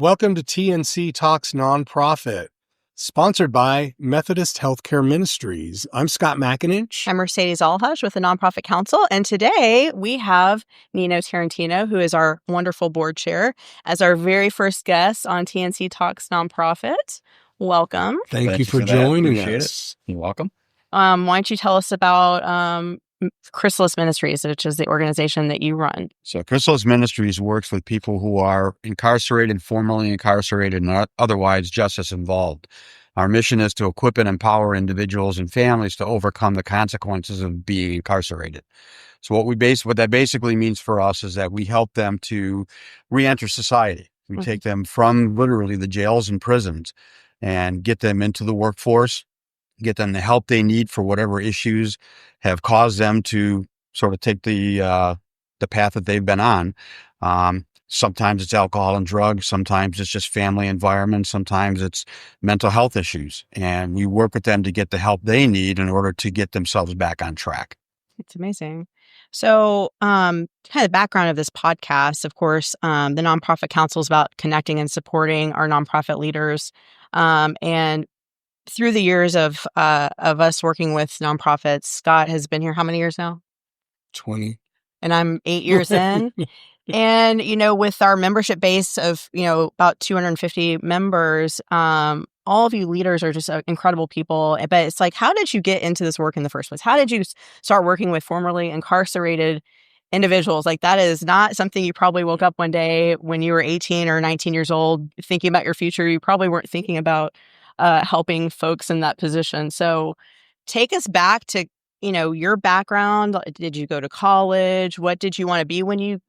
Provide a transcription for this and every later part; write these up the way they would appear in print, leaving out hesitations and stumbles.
Welcome to TNC Talks Nonprofit, sponsored by Methodist Healthcare Ministries. I'm Scott McAninch. I'm Mercedes Allhaj with the Nonprofit Council, and today we have Nino Tarantino, who is our wonderful board chair, as our very first guest on TNC Talks Nonprofit. Welcome. Thank you for joining Appreciate us. You're welcome. Why don't you tell us about Chrysalis Ministries, which is the organization that you run? So Chrysalis Ministries works with people who are incarcerated, formerly incarcerated, and otherwise justice involved. Our mission is to equip and empower individuals and families to overcome the consequences of being incarcerated. So what that basically means for us is that we help them to reenter society. We take them from literally the jails and prisons and get them into the workforce, get them the help they need for whatever issues have caused them to sort of take the path that they've been on. Sometimes it's alcohol and drugs. Sometimes it's just family environment. Sometimes it's mental health issues. And we work with them to get the help they need in order to get themselves back on track. It's amazing. So kind of the background of this podcast, of course, the Nonprofit Council is about connecting and supporting our nonprofit leaders. And through the years of us working with nonprofits, Scott has been here how many years now? 20. And I'm 8 years in. And, with our membership base of, about 250 members, all of you leaders are just incredible people. But it's like, how did you get into this work in the first place? How did you start working with formerly incarcerated individuals? Like, that is not something you probably woke up one day when you were 18 or 19 years old thinking about your future. You probably weren't thinking about helping folks in that position. So take us back to, your background. Did you go to college? What did you want to be when you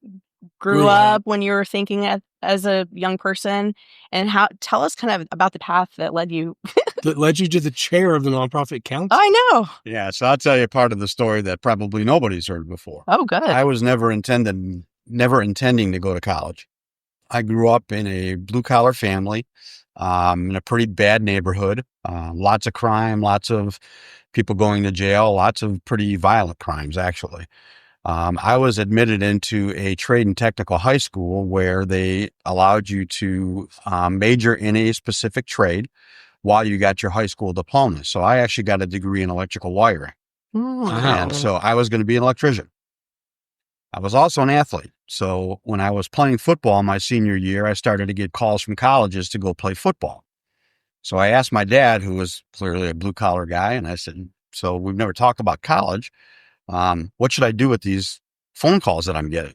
grew up, when you were thinking as a young person? And tell us kind of about the path that led you. That led you to the chair of the Nonprofit Council? I know. Yeah, so I'll tell you part of the story that probably nobody's heard before. Oh, good. I was never intending to go to college. I grew up in a blue-collar family, in a pretty bad neighborhood, lots of crime, lots of people going to jail, lots of pretty violent crimes, actually. I was admitted into a trade and technical high school where they allowed you to major in a specific trade while you got your high school diploma. So I actually got a degree in electrical wiring. And so I was going to be an electrician. I was also an athlete. So when I was playing football my senior year, I started to get calls from colleges to go play football. So I asked my dad, who was clearly a blue collar guy, and I said, so we've never talked about college. What should I do with these phone calls that I'm getting?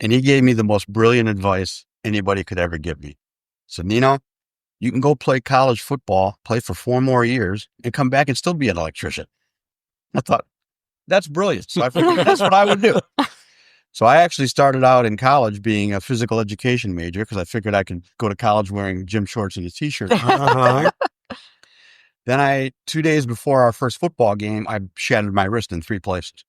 And he gave me the most brilliant advice anybody could ever give me. So, Nino, you can go play college football, play for 4 more years, and come back and still be an electrician. I thought, that's brilliant. So I figured that's what I would do. So I actually started out in college being a physical education major because I figured I could go to college wearing gym shorts and a t-shirt. Then 2 days before our first football game, I shattered my wrist in 3 places.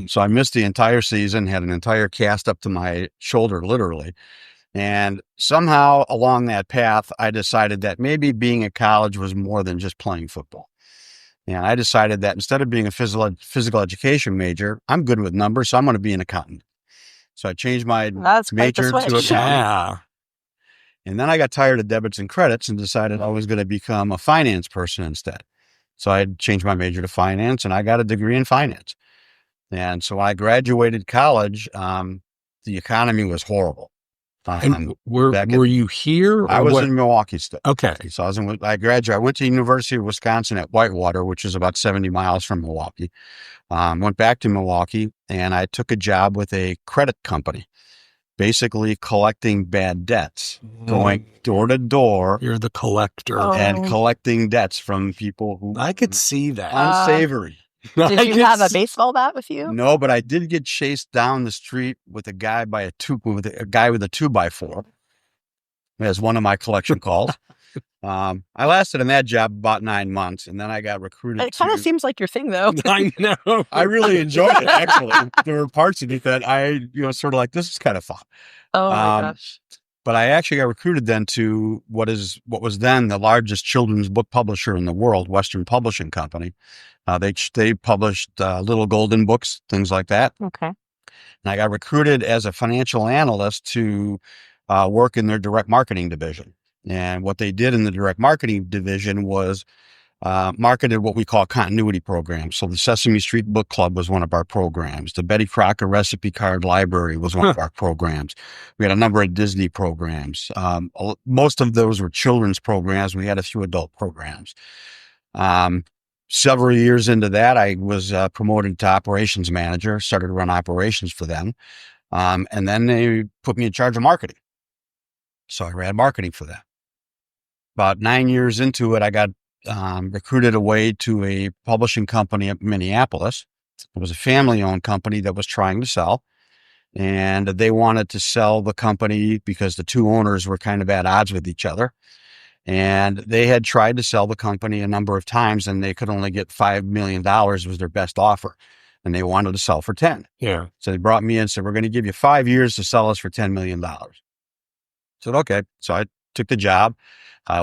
So I missed the entire season, had an entire cast up to my shoulder, literally. And somehow along that path, I decided that maybe being at college was more than just playing football. And I decided that instead of being a physical education major, I'm good with numbers, so I'm going to be an accountant. So I changed my major to accounting. Yeah. And then I got tired of debits and credits and decided I was going to become a finance person instead. So I changed my major to finance, and I got a degree in finance. And so when I graduated college, the economy was horrible. And were you here? I was in Milwaukee still. Okay. So I graduated. I went to University of Wisconsin at Whitewater, which is about 70 miles from Milwaukee. Went back to Milwaukee, and I took a job with a credit company, basically collecting bad debts, going door to door. You're the collector. And collecting debts from people who I could see that. Unsavory. Did you have a baseball bat with you? No, but I did get chased down the street with a guy with a 2x4 as one of my collection calls. I lasted in that job about 9 months, and then I got recruited. It kind of seems like your thing, though. I know. I really enjoyed it, actually. There were parts of it that I, sort of like, this is kind of fun. Oh my gosh. But I actually got recruited then to what was then the largest children's book publisher in the world, Western Publishing Company. They published Little Golden books, things like that. Okay. And I got recruited as a financial analyst to work in their direct marketing division. And what they did in the direct marketing division was marketed what we call continuity programs. So the Sesame Street Book Club was one of our programs. The Betty Crocker Recipe Card Library was one of our programs. We had a number of Disney programs. Most of those were children's programs. We had a few adult programs. Several years into that, I was promoted to operations manager, started to run operations for them. And then they put me in charge of marketing. So I ran marketing for them. About 9 years into it, I got recruited away to a publishing company in Minneapolis. It was a family-owned company that was trying to sell. And they wanted to sell the company because the two owners were kind of at odds with each other. And they had tried to sell the company a number of times, and they could only get $5 million was their best offer. And they wanted to sell for 10. Yeah. So they brought me in and said, we're going to give you 5 years to sell us for $10 million. I said, okay. So I took the job.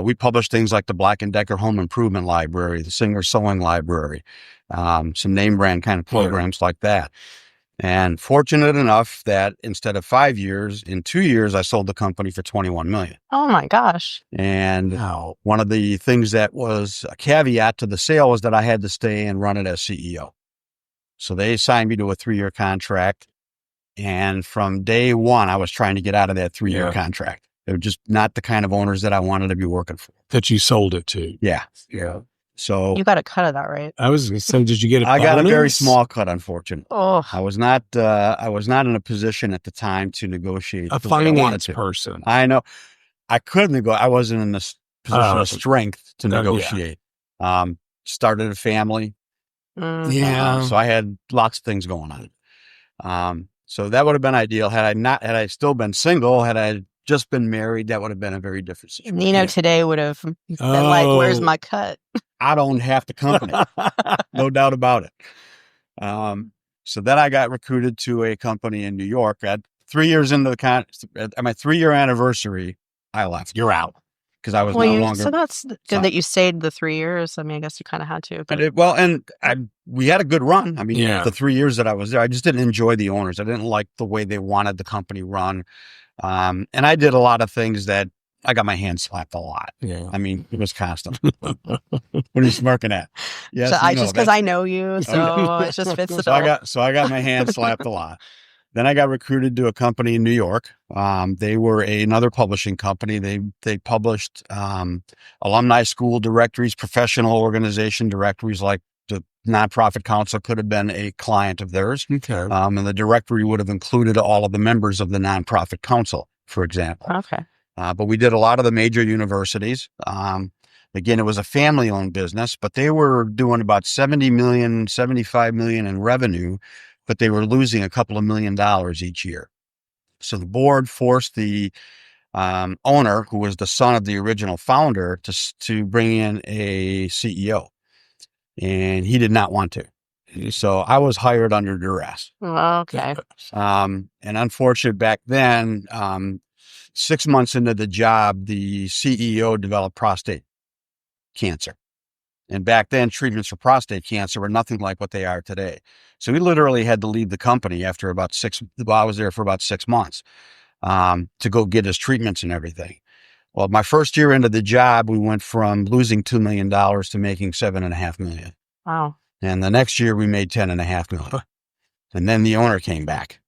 We published things like the Black & Decker Home Improvement Library, the Singer Sewing Library, some name brand kind of programs like that. And fortunate enough that instead of 5 years, in 2 years, I sold the company for $21 million. Oh my gosh. And one of the things that was a caveat to the sale was that I had to stay and run it as CEO. So they signed me to a 3-year contract. And from day one, I was trying to get out of that 3-year contract. They were just not the kind of owners that I wanted to be working for. That you sold it to. Yeah. So you got a cut of that, right? I was going to say, did you get a bonus? I got a very small cut, unfortunately. Oh. I was not in a position at the time to negotiate. A finance person. I know. I could negotiate. I wasn't in this position of strength to negotiate. Started a family. So I had lots of things going on. So that would have been ideal. Had I still been single, had I just been married, that would have been a very different situation. Nino today would have been like, where's my cut? I'd own half the company. No doubt about it. So then I got recruited to a company in New York. At 3 years into at my 3-year anniversary, I left. You're out. Because I was no longer. So that's good that you stayed the 3 years. I mean, I guess you kind of had to. But We had a good run. I mean, the 3 years that I was there, I just didn't enjoy the owners. I didn't like the way they wanted the company run. And I did a lot of things that I got my hand slapped a lot. Yeah. I mean, it was constant. What are you smirking at? Yes, so just because I know you, so it just fits the bill. So I got my hand slapped a lot. Then I got recruited to a company in New York. They were another publishing company. They published alumni school directories, professional organization directories, like the nonprofit council could have been a client of theirs. Okay. And the directory would have included all of the members of the nonprofit council, for example. Okay. But we did a lot of the major universities. Again, it was a family-owned business, but they were doing about 70 million, 75 million in revenue, but they were losing a couple of $1 million each year. So the board forced the owner, who was the son of the original founder, to bring in a CEO. And he did not want to. So I was hired under duress. Okay. And unfortunately, back then, 6 months into the job, the CEO developed prostate cancer. And back then, treatments for prostate cancer were nothing like what they are today. So we literally had to leave the company after about I was there for about 6 months to go get his treatments and everything. Well, my first year into the job, we went from losing $2 million to making $7.5 million. Wow. And the next year we made $10.5 million. And then the owner came back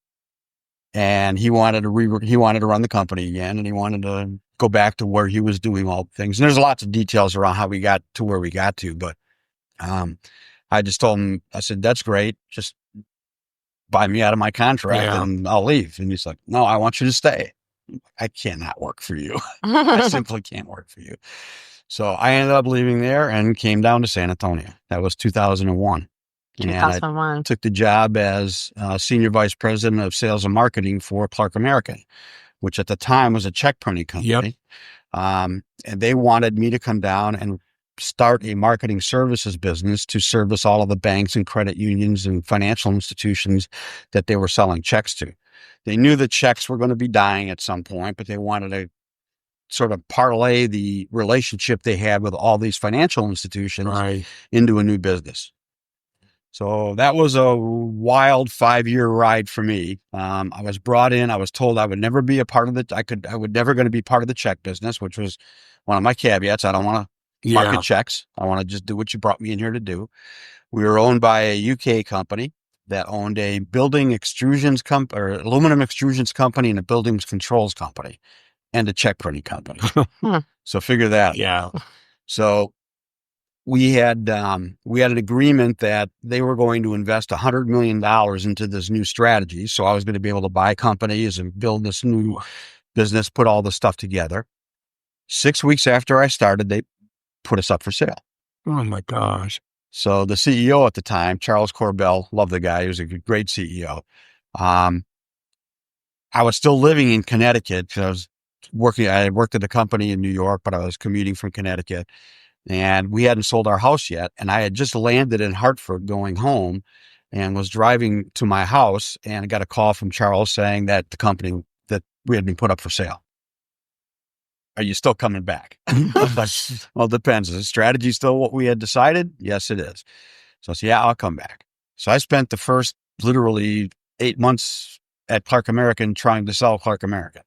and he wanted to run the company again. And he wanted to go back to where he was doing all things. And there's lots of details around how we got to where we got to, but I just told him, I said, that's great. Just buy me out of my contract and I'll leave. And he's like, no, I want you to stay. I cannot work for you. I simply can't work for you. So I ended up leaving there and came down to San Antonio. That was 2001. 2001. And I took the job as Senior Vice President of Sales and Marketing for Clark American, which at the time was a check printing company. Yep. And they wanted me to come down and start a marketing services business to service all of the banks and credit unions and financial institutions that they were selling checks to. They knew that checks were going to be dying at some point, but they wanted to sort of parlay the relationship they had with all these financial institutions into a new business. So that was a wild 5-year ride for me. I was brought in. I was told I would never be a part of I would never going to be part of the check business, which was one of my caveats. I don't want to market checks. I want to just do what you brought me in here to do. We were owned by a UK company that owned a building extrusions company, or aluminum extrusions company, and a buildings controls company, and a check printing company. So figure that out. Yeah. So we had an agreement that they were going to invest $100 million into this new strategy. So I was going to be able to buy companies and build this new business, put all the stuff together. 6 weeks after I started, they put us up for sale. Oh my gosh. So the CEO at the time, Charles Corbell, loved the guy. He was a great CEO. I was still living in Connecticut because I worked at a company in New York, but I was commuting from Connecticut. And we hadn't sold our house yet. And I had just landed in Hartford going home and was driving to my house, and I got a call from Charles saying that the company that we had been put up for sale. Are you still coming back? I was like, well, it depends. Is the strategy still what we had decided? Yes, it is. So I said, yeah, I'll come back. So I spent the first literally 8 months at Clark American trying to sell Clark American.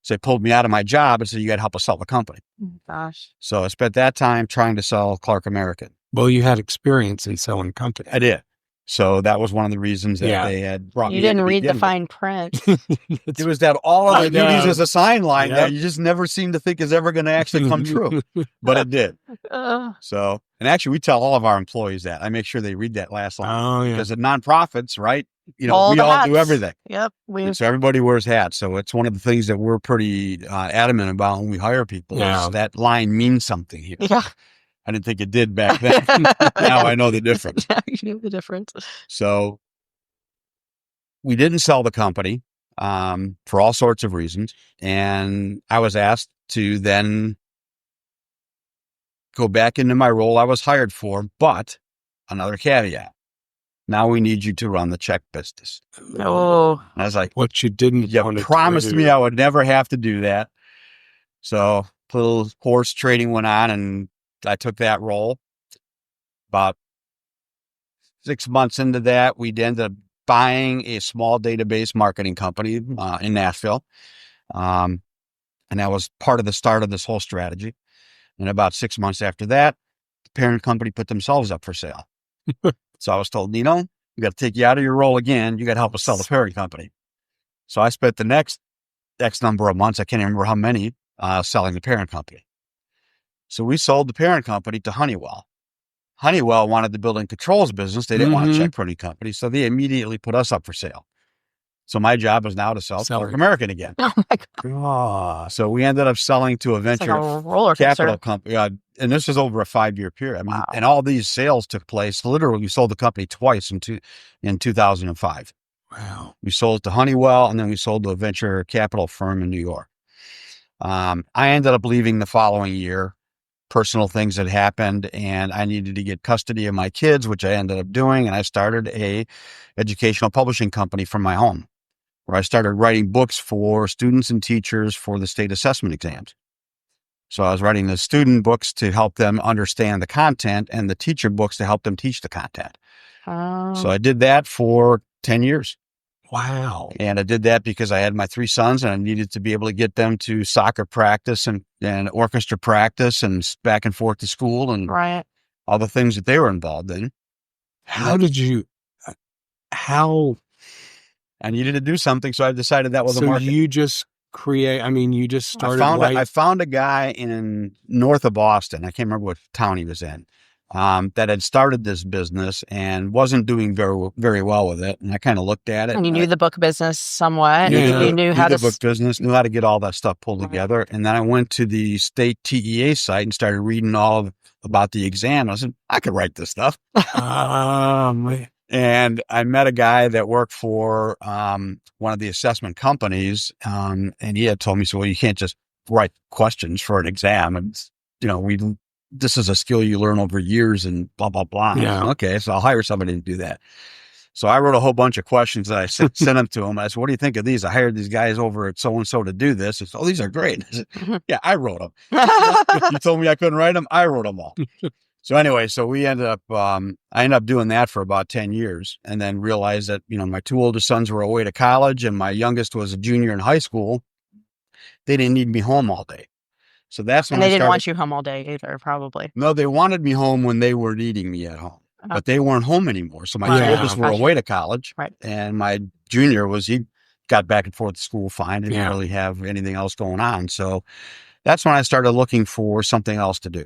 So they pulled me out of my job and said, you got to help us sell the company. Gosh. So I spent that time trying to sell Clark American. Well, you had experience in selling companies. I did. So that was one of the reasons that they had brought me in. You didn't read the fine print. It was that all of the duties as a sign line that you just never seem to think is ever going to actually come true. But it did. So, and actually we tell all of our employees that. I make sure they read that last line. Oh, yeah. Because at nonprofits, right? We all do everything. Yep. And so everybody wears hats. So it's one of the things that we're pretty adamant about when we hire people. Yeah. Is that line means something here. Yeah. I didn't think it did back then. Now I know the difference. Now you know the difference. So we didn't sell the company for all sorts of reasons. And I was asked to then go back into my role I was hired for, but another caveat. Now we need you to run the check business. Oh. And I was like, what you didn't want to promised do. me I would never have to do that. So a little horse trading went on, and I took that role. About 6 months into that, we ended up buying a small database marketing company in Nashville. And that was part of the start of this whole strategy. And about 6 months after that, the parent company put themselves up for sale. So I was told, Nino, we got to take you out of your role again. You got to help us sell the parent company. So I spent the next X number of months, I can't remember how many, selling the parent company. So we sold the parent company to Honeywell. Honeywell wanted the building controls business. They didn't want a check printing company. So they immediately put us up for sale. So my job is now to sell Clark American again. Oh my God. So we ended up selling to a venture capital company. And this is over a 5-year period. I mean, and all these sales took place. Literally, we sold the company twice in 2005. Wow. We sold to Honeywell, and then we sold to a venture capital firm in New York. I ended up leaving the following year. Personal things had happened, and I needed to get custody of my kids, which I ended up doing. And I started a educational publishing company from my home, where I started writing books for students and teachers for the state assessment exams. So I was writing the student books to help them understand the content, and the teacher books to help them teach the content. So I did that for 10 years. Wow. And I did that because I had my 3 sons, and I needed to be able to get them to soccer practice and orchestra practice and back and forth to school and all the things that they were involved in. How I needed to do something, so I decided that was a market. So you just started. I found a guy in north of Boston. I can't remember what town he was in. That had started this business and wasn't doing very, very well with it. And I kind of looked at it. And you knew the book business somewhat. Yeah. You knew how to book business, knew how to get all that stuff pulled together. And then I went to the state TEA site and started reading all about the exam. I said, I could write this stuff. And I met a guy that worked for one of the assessment companies. And he had told me, so, well, you can't just write questions for an exam. And, this is a skill you learn over years and blah, blah, blah. Yeah. Okay, so I'll hire somebody to do that. So I wrote a whole bunch of questions that I sent them to him. I said, what do you think of these? I hired these guys over at so-and-so to do this. He said, oh, these are great. I said, yeah, I wrote them. You told me I couldn't write them. I wrote them all. So anyway, so we ended up, I ended up doing that for about 10 years and then realized that, my two oldest sons were away to college and my youngest was a junior in high school. They didn't need me home all day. So that's when And they I didn't started. want you home all day either, probably. No, they wanted me home when they were needing me at home, but they weren't home anymore. So my Yeah. oldest were Gotcha. away to college Right. and my junior he got back and forth to school fine. Didn't Yeah. really have anything else going on. So that's when I started looking for something else to do.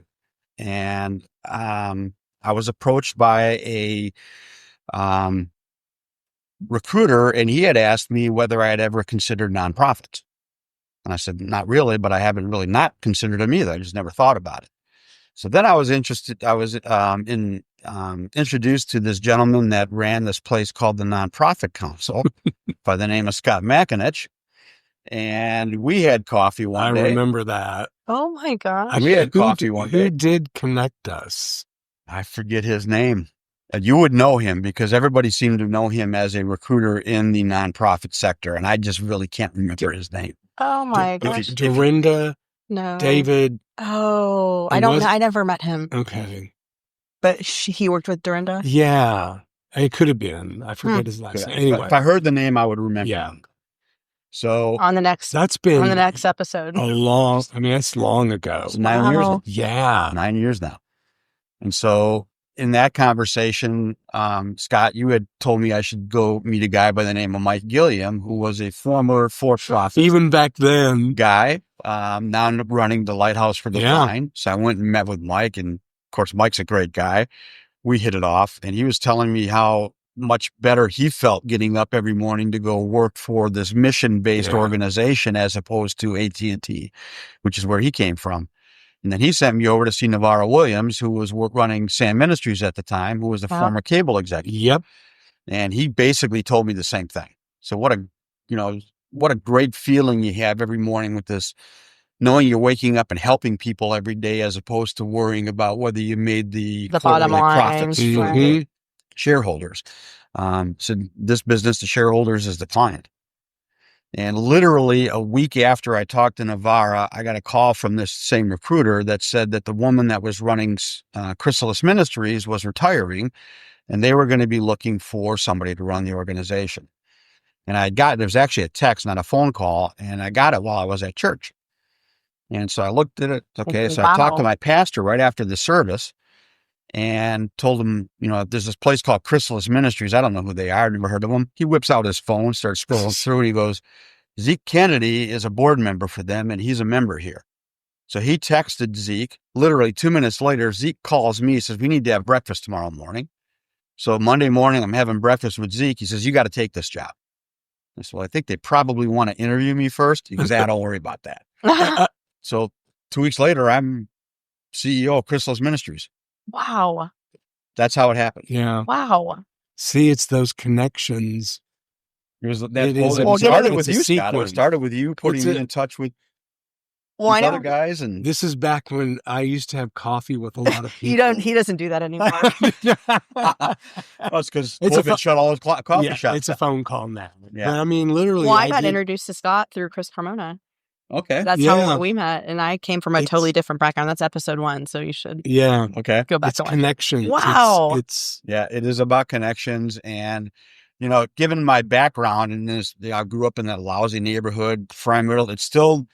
And, I was approached by a, recruiter and he had asked me whether I had ever considered nonprofits. And I said, not really, but I haven't really not considered them either. I just never thought about it. So then I was interested. I was introduced to this gentleman that ran this place called the Nonprofit Council by the name of Scott McAninch. And we had coffee one day. I remember that. Oh my gosh. We had coffee one day. Who did connect us? I forget his name. You would know him because everybody seemed to know him as a recruiter in the nonprofit sector. And I just really can't remember his name. Oh my gosh. Dorinda, No. David. Oh, It was- I never met him. Okay. But he worked with Dorinda? Yeah. It could have been. I forget his last name. Anyway. If I heard the name, I would remember. Yeah. him. So On the next That's been episode. that's long ago. it's 9 years. Wow. Yeah. 9 years now. And so in that conversation, Scott, you had told me I should go meet a guy by the name of Mike Gilliam, who was a former for-profit Even back then. guy, now running the Lighthouse for the Blind. So I went and met with Mike, and of course, Mike's a great guy. We hit it off, and he was telling me how much better he felt getting up every morning to go work for this mission-based organization as opposed to AT&T, which is where he came from. And then he sent me over to see Navarro Williams, who was running SAM Ministries at the time, who was the former cable executive. Yep. And he basically told me the same thing. So what a great feeling you have every morning with this, knowing you're waking up and helping people every day as opposed to worrying about whether you made the bottom line. profits for Mhm. shareholders. So this business, the shareholders is the client. And literally a week after I talked to Navarra, I got a call from this same recruiter that said that the woman that was running Chrysalis Ministries was retiring and they were going to be looking for somebody to run the organization. And there's actually a text, not a phone call, and I got it while I was at church. And so I looked at it. Okay. So I talked to my pastor right after the service and told him, there's this place called Chrysalis Ministries. I don't know who they are. I've never heard of them. He whips out his phone, starts scrolling through, and he goes, Zeke Kennedy is a board member for them, and he's a member here. So he texted Zeke. Literally 2 minutes later, Zeke calls me. He says, we need to have breakfast tomorrow morning. So Monday morning, I'm having breakfast with Zeke. He says, you got to take this job. I said, well, I think they probably want to interview me first. He goes, don't worry about that. So 2 weeks later, I'm CEO of Chrysalis Ministries. Wow. That's how it happened. Yeah. Wow. See, it's those connections. It started with you, Scott. It started with you putting me in touch with other guys. And This is back when I used to have coffee with a lot of people. He doesn't do that anymore. it's because COVID shut all his coffee shops. It's a phone call now. Yeah. But I mean, literally. Well, I got introduced to Scott through Chris Carmona. Okay. That's how we met. And I came from a totally different background. That's episode 1. So you should okay. go back it's to connections. Wow. It is about connections. And, given my background in this, I grew up in that lousy neighborhood, crime-ridden. It's still,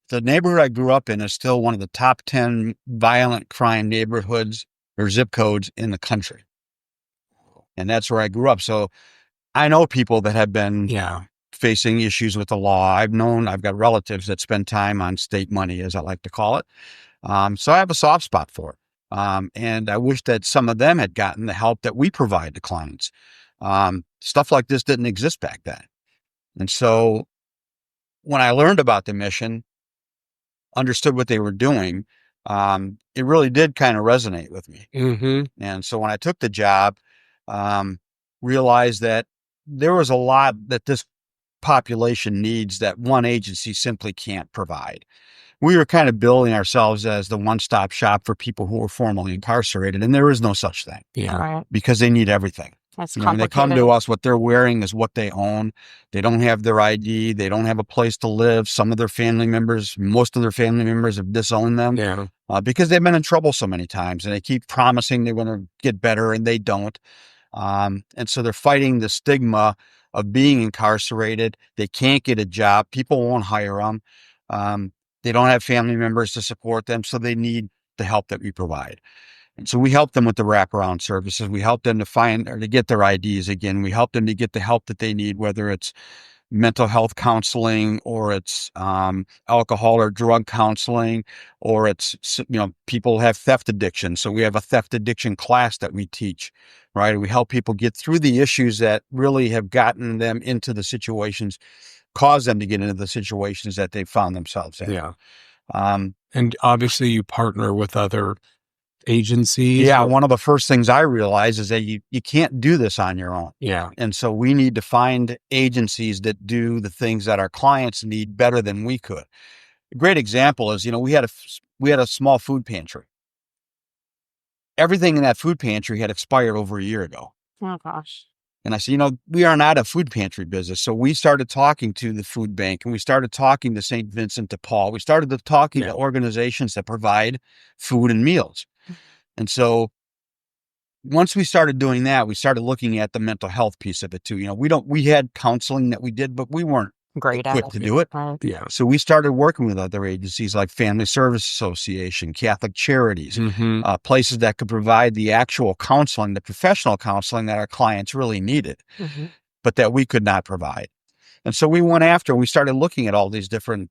the neighborhood I grew up in is still one of the top 10 violent crime neighborhoods or zip codes in the country. And that's where I grew up. So I know people that have been facing issues with the law. I've got relatives that spend time on state money, as I like to call it. So I have a soft spot for it. And I wish that some of them had gotten the help that we provide to clients. Stuff like this didn't exist back then. And so when I learned about the mission, understood what they were doing, it really did kind of resonate with me. Mm-hmm. And so when I took the job, realized that there was a lot that this population needs that one agency simply can't provide. We were kind of building ourselves as the one-stop shop for people who were formerly incarcerated, and there is no such thing. Yeah. Right. Because they need everything. That's When they come to us, what they're wearing is what they own. They don't have their ID. They don't have a place to live. Some of their family members, most of their family members have disowned them because they've been in trouble so many times, and they keep promising they're going to get better, and they don't. And so they're fighting the stigma of being incarcerated. They can't get a job. People won't hire them. They don't have family members to support them, so they need the help that we provide. And so we help them with the wraparound services. We help them to find or to get their IDs again. We help them to get the help that they need, whether it's mental health counseling or it's alcohol or drug counseling, or it's, people have theft addiction. So we have a theft addiction class that we teach, right? We help people get through the issues that really have gotten them into the situations, caused them to get into the situations that they found themselves in. Yeah. And obviously you partner with other agencies. Yeah. One of the first things I realized is that you can't do this on your own. Yeah. And so we need to find agencies that do the things that our clients need better than we could. A great example is, we had a small food pantry. Everything in that food pantry had expired over a year ago. Oh gosh. And I said, we are not a food pantry business. So we started talking to the food bank, and we started talking to St. Vincent de Paul. We started talking to organizations that provide food and meals. And so once we started doing that, we started looking at the mental health piece of it too. We had counseling that we did, but we weren't great equipped to do it. Yeah. So we started working with other agencies like Family Service Association, Catholic Charities, places that could provide the actual counseling, the professional counseling that our clients really needed, but that we could not provide. And so we went after, we started looking at all these different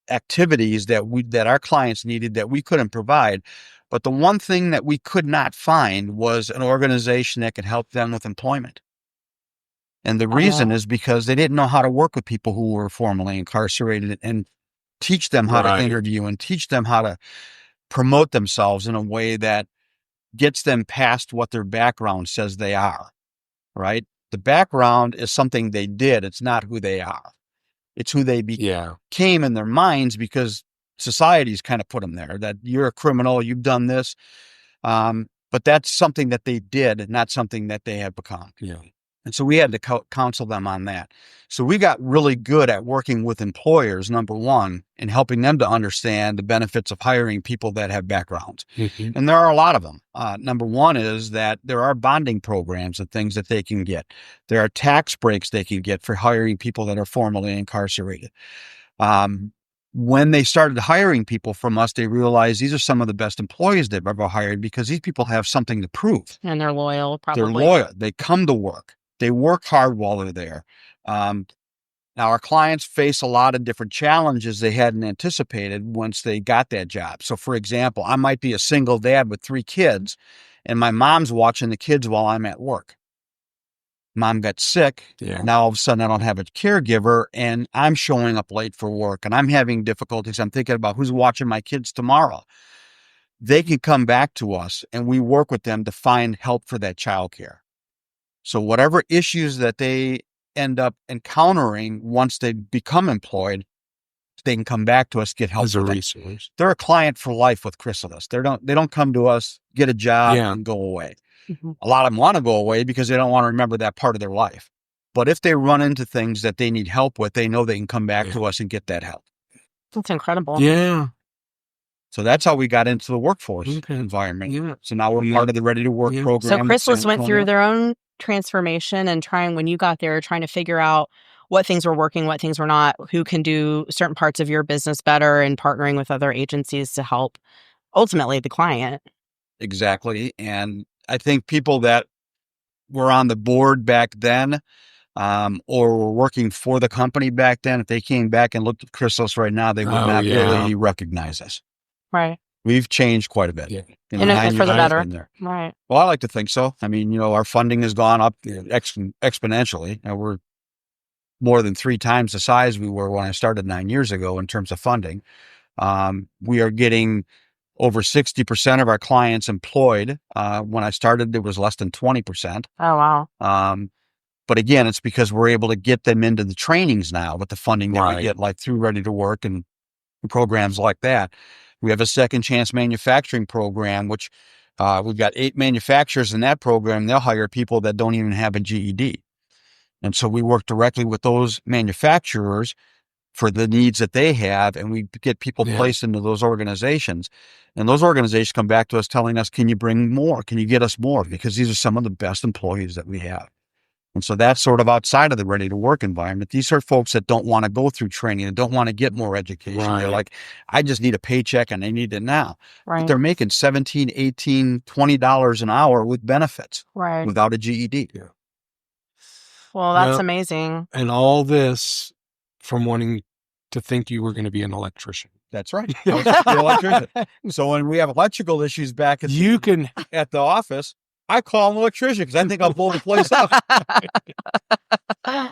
activities that our clients needed that we couldn't provide. But the one thing that we could not find was an organization that could help them with employment. And the reason is because they didn't know how to work with people who were formerly incarcerated and teach them how to interview and teach them how to promote themselves in a way that gets them past what their background says they are, right? The background is something they did. It's not who they are. It's who they became in their minds because society's kind of put them there, that you're a criminal, you've done this. But that's something that they did, not something that they have become. Yeah. And so we had to counsel them on that. So we got really good at working with employers, number one, and helping them to understand the benefits of hiring people that have backgrounds. And there are a lot of them. Number one is that there are bonding programs and things that they can get. There are tax breaks they can get for hiring people that are formerly incarcerated. When they started hiring people from us, they realized these are some of the best employees they've ever hired because these people have something to prove. And they're loyal, probably. They're loyal. They come to work. They work hard while they're there. Now, our clients face a lot of different challenges they hadn't anticipated once they got that job. So, for example, I might be a single dad with 3 kids, and my mom's watching the kids while I'm at work. Mom got sick. Yeah. Now, all of a sudden, I don't have a caregiver, and I'm showing up late for work, and I'm having difficulties. I'm thinking about who's watching my kids tomorrow. They can come back to us, and we work with them to find help for that childcare. So whatever issues that they end up encountering once they become employed, they can come back to us, get help. As a resource. They're a client for life with Chrysalis. They don't come to us, get a job, and go away. A lot of them want to go away because they don't want to remember that part of their life. But if they run into things that they need help with, they know they can come back to us and get that help. That's incredible. Yeah. So that's how we got into the workforce environment. Yeah. So now we're part of the Ready to Work program. So Chrysalis went through their own transformation and when you got there, trying to figure out what things were working, what things were not, who can do certain parts of your business better, and partnering with other agencies to help ultimately the client. Exactly. And I think people that were on the board back then or were working for the company back then, if they came back and looked at Chrysalis right now, they would not really recognize us. Right. We've changed quite a bit. Yeah. And for the better. Right. Well, I like to think so. I mean, our funding has gone up exponentially. We're more than 3 times the size we were when I started 9 years ago in terms of funding. We are getting over 60% of our clients employed. When I started, it was less than 20%. Oh, wow. But again, it's because we're able to get them into the trainings now with the funding that we get, like through Ready to Work and programs like that. We have a second chance manufacturing program, which We've got 8 manufacturers in that program. They'll hire people that don't even have a GED. And so we work directly with those manufacturers for the needs that they have, and we get people placed into those organizations. And those organizations come back to us telling us, can you bring more? Can you get us more? Because these are some of the best employees that we have. And so that's sort of outside of the ready to work environment. These are folks that don't want to go through training and don't want to get more education. Right. They're like, I just need a paycheck and I need it now. Right. But they're making $17, $18, $20 an hour with benefits Right. without a GED. Yeah. Well, that's Well, amazing. And all this from wanting to think you were going to be an electrician. That's right. I was just an electrician. So when we have electrical issues back at You can, at the office, I call an electrician because I think I'll blow the place up.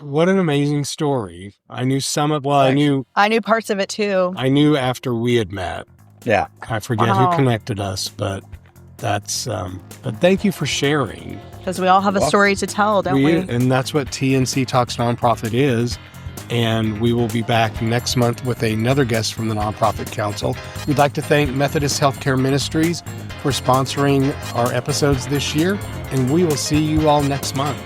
what an amazing story. I knew some of, well, Thanks. I knew parts of it too. I knew after we had met. Yeah. I forget Wow. who connected us, but that's, but thank you for sharing. Because we all have a story to tell, don't we? And that's what TNC Talks Nonprofit is. And we will be back next month with another guest from the Nonprofit Council. We'd like to thank Methodist Healthcare Ministries for sponsoring our episodes this year. And we will see you all next month.